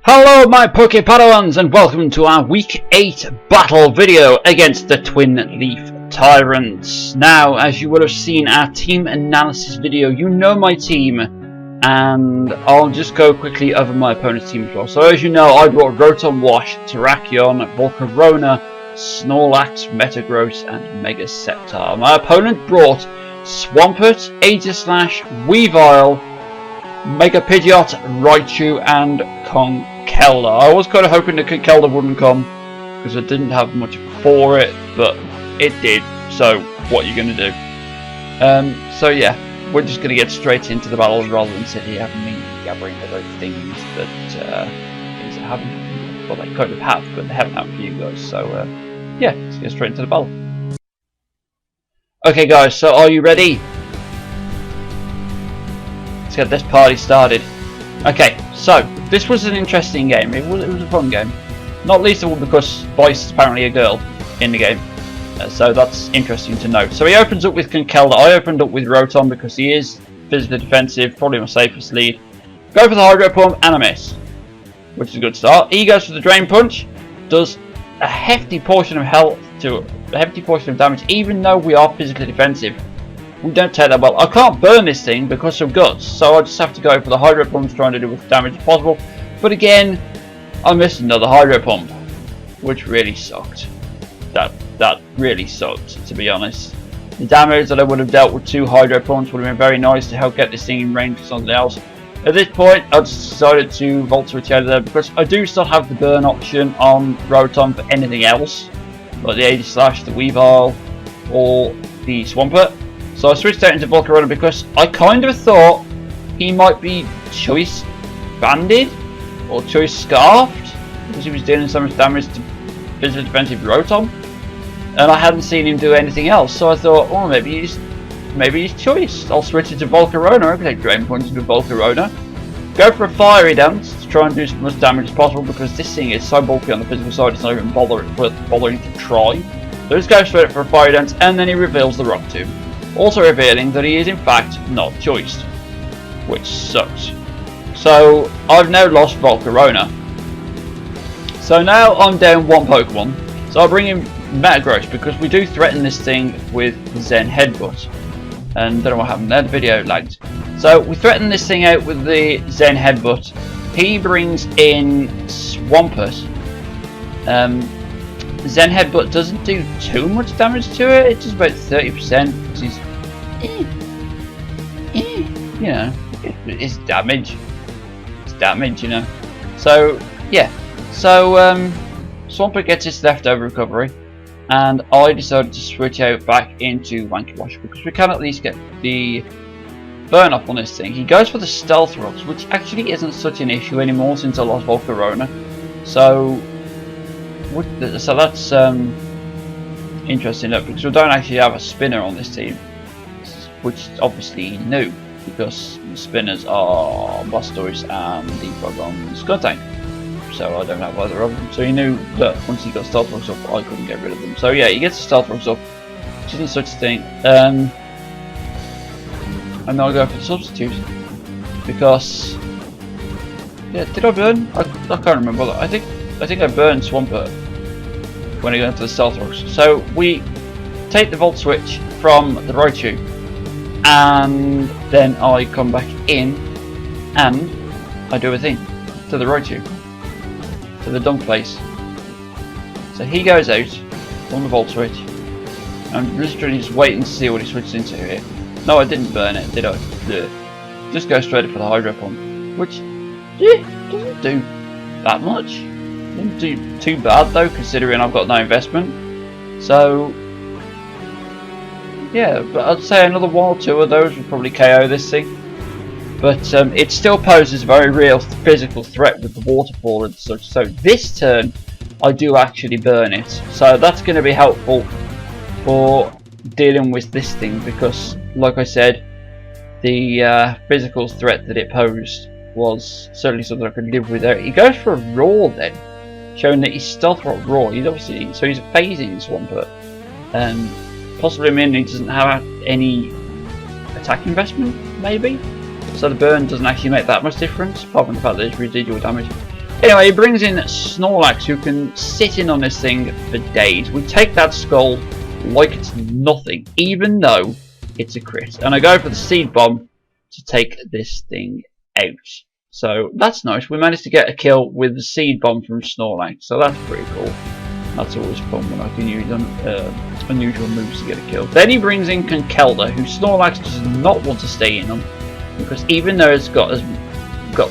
Hello my Pokepadawans and welcome to our Week 8 battle video against the Twinleaf Tyrunts. Now, as you will have seen our team analysis video, you know my team, and I'll just go quickly over my opponent's team as well. So as you know, I brought Rotom Wash, Terrakion, Volcarona, Snorlax, Metagross and Mega Sceptile. My opponent brought Swampert, Aegislash, Weavile, Mega Pidgeot, Raichu and Conkeldurr. I was kind of hoping that Conkeldurr wouldn't come because I didn't have much for it, but it did, so what are you going to do? So yeah, we're just going to get straight into the battle rather than sit here having me gathering about things that haven't happened. Well, they kind of have, but they haven't happened for you guys, so yeah, let's get straight into the battle. Okay guys, so are you ready? Let's get this party started. Okay, so this was an interesting game. It was a fun game. Not least of all because Bice is apparently a girl in the game. So that's interesting to note. So he opens up with Conkeldurr. I opened up with Rotom because he is physically defensive, probably my safest lead. Go for the Hydro Pump and a miss, which is a good start. He goes for the Drain Punch, does a hefty portion of health to a hefty portion of damage, even though we are physically defensive. We don't take that well. I can't burn this thing because of guts, so I just have to go for the Hydro Pump, trying to do as much damage as possible. But again, I missed another Hydro Pump, which really sucked. That really sucked, to be honest. The damage that I would have dealt with 2 Hydro Pumps would have been very nice to help get this thing in range for something else. At this point, I just decided to Volt Switch out of there because I do still have the burn option on Rotom for anything else, like the Aegislash, the Weavile, or the Swampert. So I switched out into Volcarona because I kind of thought he might be choice banded or choice scarfed because he was dealing so much damage to physically defensive Rotom, and I hadn't seen him do anything else. So I thought, oh, maybe he's choice. I'll switch it to Volcarona. I can take Drain Punch into Volcarona. Go for a Fiery Dance to try and do as much damage as possible because this thing is so bulky on the physical side. It's not even worth bothering to try. So just go straight for a Fiery Dance, and then he reveals the Rock Tomb. Also revealing that he is in fact not choiced, which sucks. So I've now lost Volcarona. So now I'm down 1 Pokemon. So I'll bring in Metagross because we do threaten this thing with Zen Headbutt. And don't know what happened there, the video lagged. So we threaten this thing out with the Zen Headbutt. He brings in Swampert. Zen Headbutt doesn't do too much damage to it. It does about 30%, which is, you know, it's damage. It's damage, you know. So yeah, so Swampert gets his leftover recovery, and I decided to switch out back into Wanky Wash because we can at least get the burn off on this thing. He goes for the Stealth Rocks, which actually isn't such an issue anymore since I lost Volcarona. So that's interesting because we don't actually have a spinner on this team, which obviously he knew because the spinners are Blastoise and Defog on Skuntank. So I don't have either of them. So he knew that once he got Stealth Rocks up, I couldn't get rid of them. So yeah, he gets the Stealth Rocks up, which isn't such a thing. And then I'll go for the substitute because, yeah, did I burn? I can't remember. I think I burned Swampert when I got into the Stealth Rocks. So we take the Volt Switch from the Raichu, and then I come back in and I do a thing to the Raichu, to the dump place. So he goes out on the Volt Switch. I'm literally just waiting to see what he switches into here. No, I didn't burn it, did I? Yeah. Just go straight for the Hydro Pump, which doesn't do that much. Didn't do too bad though, considering I've got no investment. So yeah, but I'd say another 1 or 2 of those would probably KO this thing. But it still poses a very real physical threat with the waterfall and such. So this turn, I do actually burn it. So that's going to be helpful for dealing with this thing because, like I said, the physical threat that it posed was certainly something I could live with. He goes for a Roar then, showing that he's Stealth Rock Roar. He's obviously, so he's phasing Swampert, and possibly meaning he doesn't have any attack investment, maybe. So the burn doesn't actually make that much difference, apart from the fact that it's residual damage. Anyway, he brings in Snorlax, who can sit in on this thing for days. We take that skull like it's nothing, even though it's a crit. And I go for the Seed Bomb to take this thing out. So that's nice. We managed to get a kill with the Seed Bomb from Snorlax, so that's pretty cool. That's always fun when I can use unusual moves to get a kill. Then he brings in Conkeldurr, who Snorlax does not want to stay in on, because even though it's got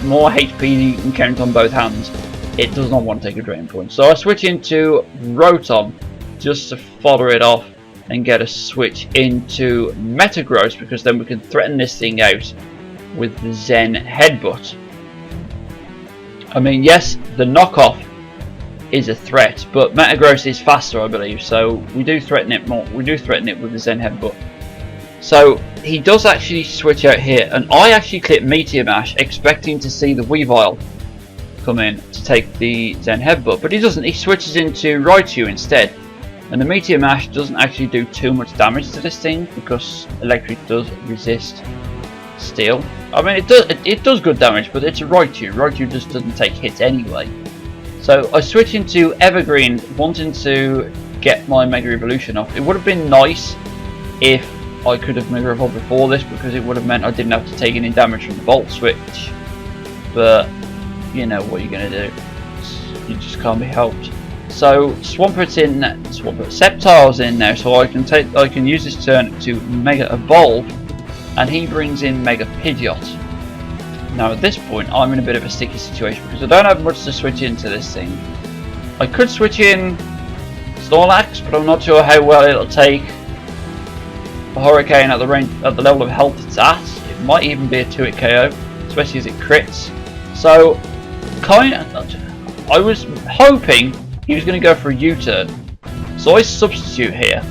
more HP than you can count on both hands, it does not want to take a drain point. So I switch into Rotom just to follow it off and get a switch into Metagross, because then we can threaten this thing out with the Zen Headbutt. I mean, yes, the knockoff is a threat, but Metagross is faster, I believe, so we do threaten it more. We do threaten it with the Zen Headbutt. So he does actually switch out here, and I actually click Meteor Mash expecting to see the Weavile come in to take the Zen Headbutt, but he doesn't. He switches into Raichu instead, and the Meteor Mash doesn't actually do too much damage to this thing because Electric does resist Steel. I mean, it does good damage, but it's a Raichu. Raichu just doesn't take hits anyway. So I switch into Evergreen, wanting to get my Mega Evolution off. It would have been nice if I could have Mega Evolved before this, because it would have meant I didn't have to take any damage from the Volt Switch. But you know what you're gonna do. You just can't be helped. So Swampert's in, Sceptile's in now, so I can use this turn to Mega Evolve, and he brings in Mega Pidgeot. Now at this point I'm in a bit of a sticky situation because I don't have much to switch into this thing. I could switch in Snorlax, but I'm not sure how well it'll take a Hurricane at the level of health it's at. It might even be a 2-hit KO, especially as it crits. So I was hoping he was going to go for a U-turn. So I substitute here,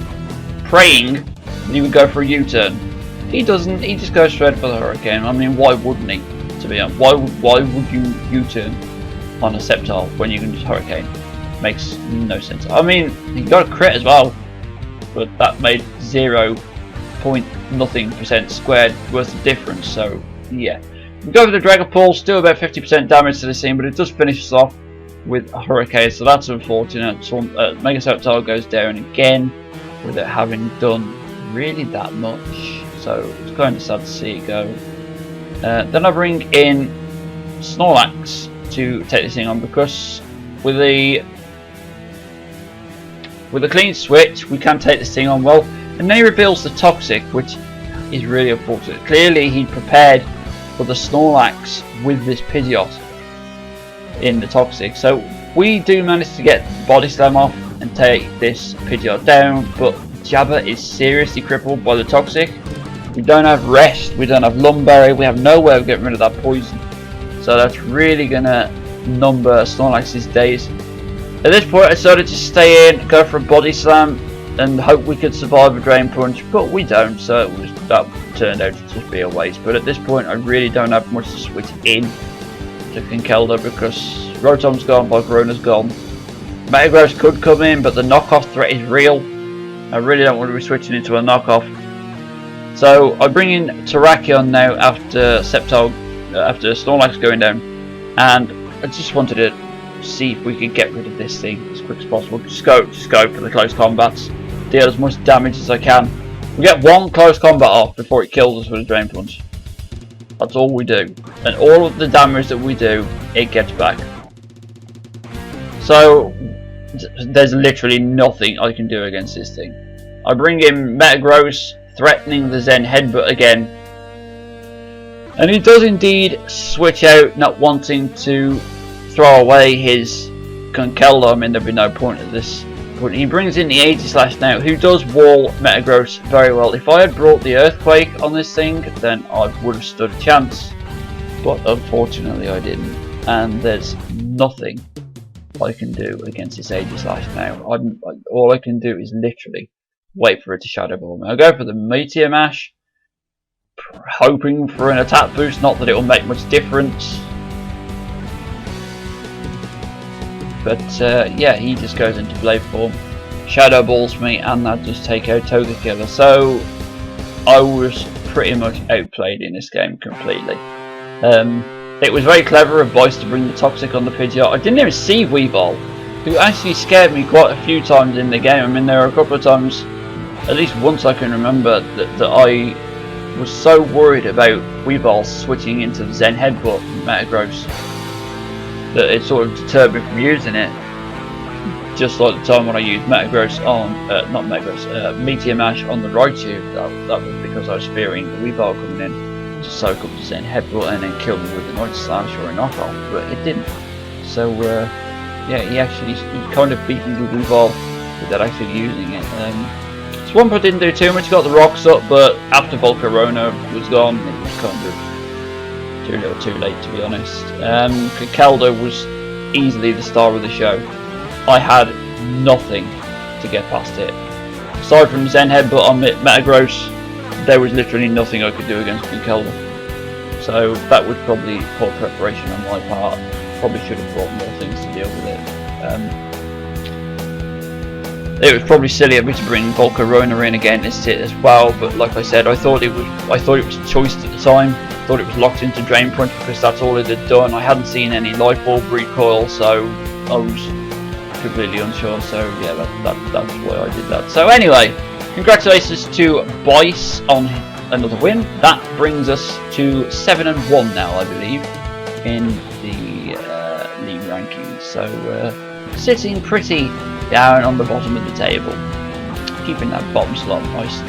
praying that he would go for a U-turn. He doesn't, he just goes straight for the Hurricane. I mean, why wouldn't he? To be honest, why would you U-turn on a Sceptile when you can just Hurricane? Makes no sense. I mean, he got a crit as well, but that made 0.0% squared worth of difference. So yeah, we go for the Dragapult, still about 50% damage to the scene, but it does finish us off with a Hurricane, so that's unfortunate. So Mega Sceptile goes down again without having done really that much. So it's kind of sad to see it go. Then I bring in Snorlax to take this thing on, because with a clean switch we can take this thing on well. And then he reveals the Toxic, which is really unfortunate. Clearly he prepared for the Snorlax with this Pidgeot in the Toxic. So we do manage to get Body Slam off and take this Pidgeot down, but Jabba is seriously crippled by the Toxic. We don't have Rest, we don't have Lumberry, we have no way of getting rid of that poison. So that's really gonna number Snorlax's days. At this point I decided to stay in, go for a Body Slam, and hope we could survive a Drain Punch, but we don't, so that turned out to just be a waste. But at this point I really don't have much to switch in to Conkeldurr, because Rotom's gone, Volcarona's gone. Metagross could come in, but the knockoff threat is real. I really don't want to be switching into a knockoff. So I bring in Terrakion now after Snorlax going down, and I just wanted to see if we could get rid of this thing as quick as possible. Just go for the close combats, deal as much damage as I can. We get one close combat off before it kills us with a Drain Punch. That's all we do, and all of the damage that we do, it gets back. So there's literally nothing I can do against this thing. I bring in Metagross, threatening the Zen Headbutt again, and he does indeed switch out, not wanting to throw away his Conkeldurr. I mean, there'd be no point at this point. He brings in the Aegislash now, who does wall Metagross very well. If I had brought the Earthquake on this thing, then I would have stood a chance, but unfortunately I didn't, and there's nothing I can do against this Aegislash now. All I can do is literally wait for it to Shadow Ball me. I go for the Meteor Mash, hoping for an attack boost, not that it will make much difference. But yeah, he just goes into Blade form, Shadow Balls me, and that just take out Togekiller. So I was pretty much outplayed in this game completely. it was very clever of Bice to bring the Toxic on the Pidgeot. I didn't even see Weavile, who actually scared me quite a few times in the game. I mean, there were a couple of times, at least once I can remember, that I was so worried about Weavile switching into the Zen Headbutt Metagross that it sort of deterred me from using it. Just like the time when I used Metagross on, not Metagross, Meteor Mash on the Raichu, that was because I was fearing the Weavile coming in to soak up the Zen Headbutt and then kill me with a Night Slash or a knockoff, but it didn't. So yeah, he kind of beat me with Weavile without actually using it. Swampert didn't do too much, got the rocks up, but after Volcarona was gone, it was kind of too little too late, to be honest. Kekelda was easily the star of the show. I had nothing to get past it. Aside from Zen Headbutt on Metagross, there was literally nothing I could do against Kekelda. So that was probably poor preparation on my part. Probably should have brought more things to deal with it. It was probably silly of me to bring Volcarona in against it as well, but like I said, I thought it was choice at the time. I thought it was locked into Drain Punch because that's all it had done. I hadn't seen any Life Orb recoil, so I was completely unsure. So yeah, that's why I did that. So anyway, congratulations to Bice on another win. That brings us to 7-1 now, I believe, in the league rankings. So sitting pretty down on the bottom of the table, keeping that bottom slot nice.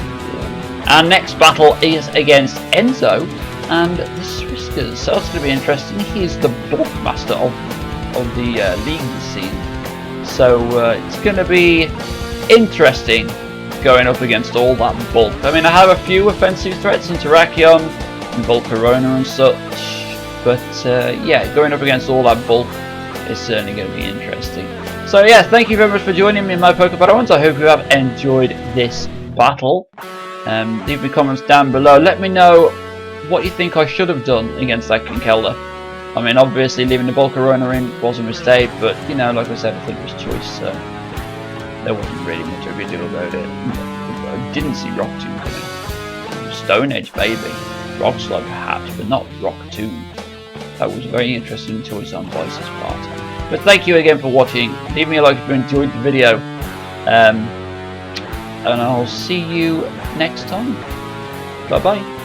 Our next battle is against Enzo and the Swiskers, so that's going to be interesting. He is the bulk master of the league scene, so it's going to be interesting going up against all that bulk. I mean, I have a few offensive threats into Terrakion and Volcarona and such, but yeah, going up against all that bulk is certainly going to be interesting. So yeah, thank you very much for joining me in my PokePatrons. I hope you have enjoyed this battle. Leave me comments down below. Let me know what you think I should have done against that Kekelda. I mean, obviously leaving the Volcarona in was a mistake, but you know, like I said, I think it was choice, so there wasn't really much of a deal about it. I didn't see Rock Tomb coming. Stone Edge, baby. Rock Slide perhaps, but not Rock Tomb. That was a very interesting choice on Bice's part. But thank you again for watching. Leave me a like if you enjoyed the video. And I'll see you next time. Bye bye.